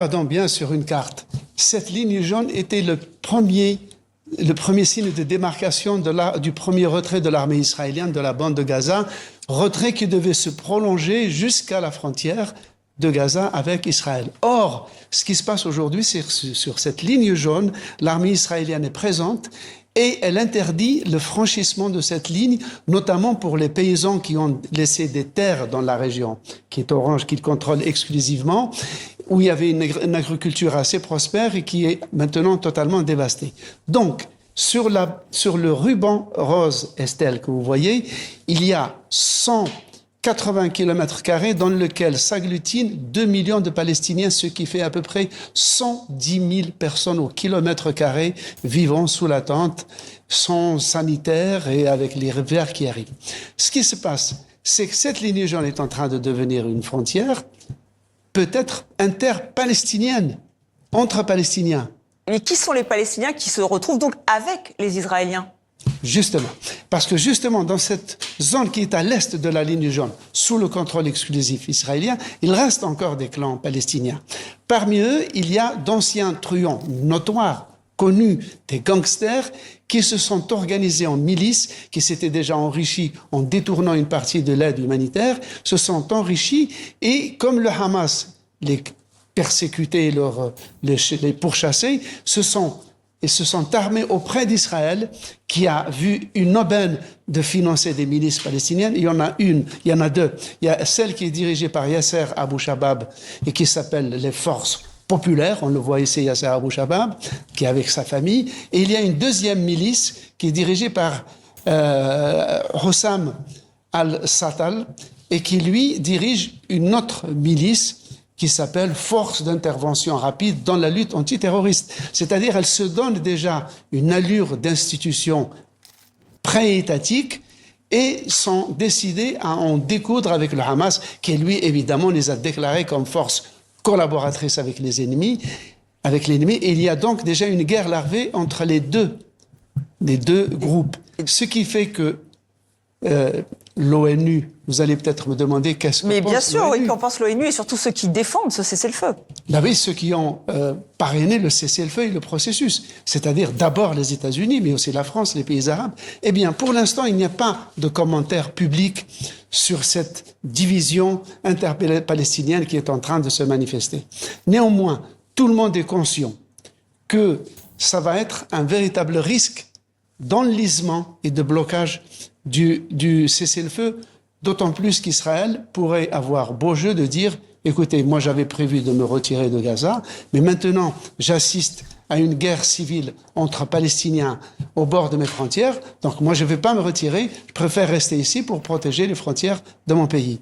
Regardons bien sur une carte. Cette ligne jaune était le premier signe de démarcation du premier retrait de l'armée israélienne de la bande de Gaza, retrait qui devait se prolonger jusqu'à la frontière de Gaza avec Israël. Or, ce qui se passe aujourd'hui, c'est sur cette ligne jaune, l'armée israélienne est présente et elle interdit le franchissement de cette ligne, notamment pour les paysans qui ont laissé des terres dans la région, qui est orange, qu'ils contrôlent exclusivement, où il y avait une agriculture assez prospère et qui est maintenant totalement dévastée. Donc, sur le ruban rose, Estelle, que vous voyez, il y a 180 km² dans lequel s'agglutinent 2 millions de Palestiniens, ce qui fait à peu près 110 000 personnes au km² vivant sous la tente, sans sanitaire et avec les rivières qui arrivent. Ce qui se passe, c'est que cette ligne jaune est en train de devenir une frontière, peut-être inter-palestinienne, entre Palestiniens. Mais qui sont les Palestiniens qui se retrouvent donc avec les Israéliens ? Justement, parce que justement dans cette zone qui est à l'est de la ligne jaune, sous le contrôle exclusif israélien, il reste encore des clans palestiniens. Parmi eux, il y a d'anciens truands notoires, connus, des gangsters, qui se sont organisés en milices, qui s'étaient déjà enrichis en détournant une partie de l'aide humanitaire, se sont enrichis et comme le Hamas les persécutés, les pourchassés, se sont armés auprès d'Israël, qui a vu une aubaine de financer des milices palestiniennes. Il y en a deux. Il y a celle qui est dirigée par Yasser Abu Shabab et qui s'appelle les Forces populaires. On le voit ici, Yasser Abu Shabab, qui est avec sa famille. Et il y a une deuxième milice qui est dirigée par Hossam al-Satal et qui, lui, dirige une autre milice qui s'appelle Force d'intervention rapide dans la lutte antiterroriste. C'est-à-dire, elle se donne déjà une allure d'institution pré-étatique et sont décidées à en découdre avec le Hamas, qui lui, évidemment, les a déclarés comme force collaboratrice avec l'ennemi. Et il y a donc déjà une guerre larvée entre les deux groupes. Ce qui fait que l'ONU, vous allez peut-être me demander qu'est-ce que pense l'ONU. Mais bien sûr, oui, qu'en pense l'ONU et surtout ceux qui défendent ce cessez-le-feu. Là, oui, ceux qui ont parrainé le cessez-le-feu et le processus, c'est-à-dire d'abord les États-Unis, mais aussi la France, les pays arabes. Eh bien, pour l'instant, il n'y a pas de commentaire public sur cette division interpalestinienne qui est en train de se manifester. Néanmoins, tout le monde est conscient que ça va être un véritable risque d'enlisement et de blocage du cessez-le-feu, d'autant plus qu'Israël pourrait avoir beau jeu de dire « Écoutez, moi j'avais prévu de me retirer de Gaza, mais maintenant j'assiste à une guerre civile entre Palestiniens au bord de mes frontières, donc moi je ne vais pas me retirer, je préfère rester ici pour protéger les frontières de mon pays. »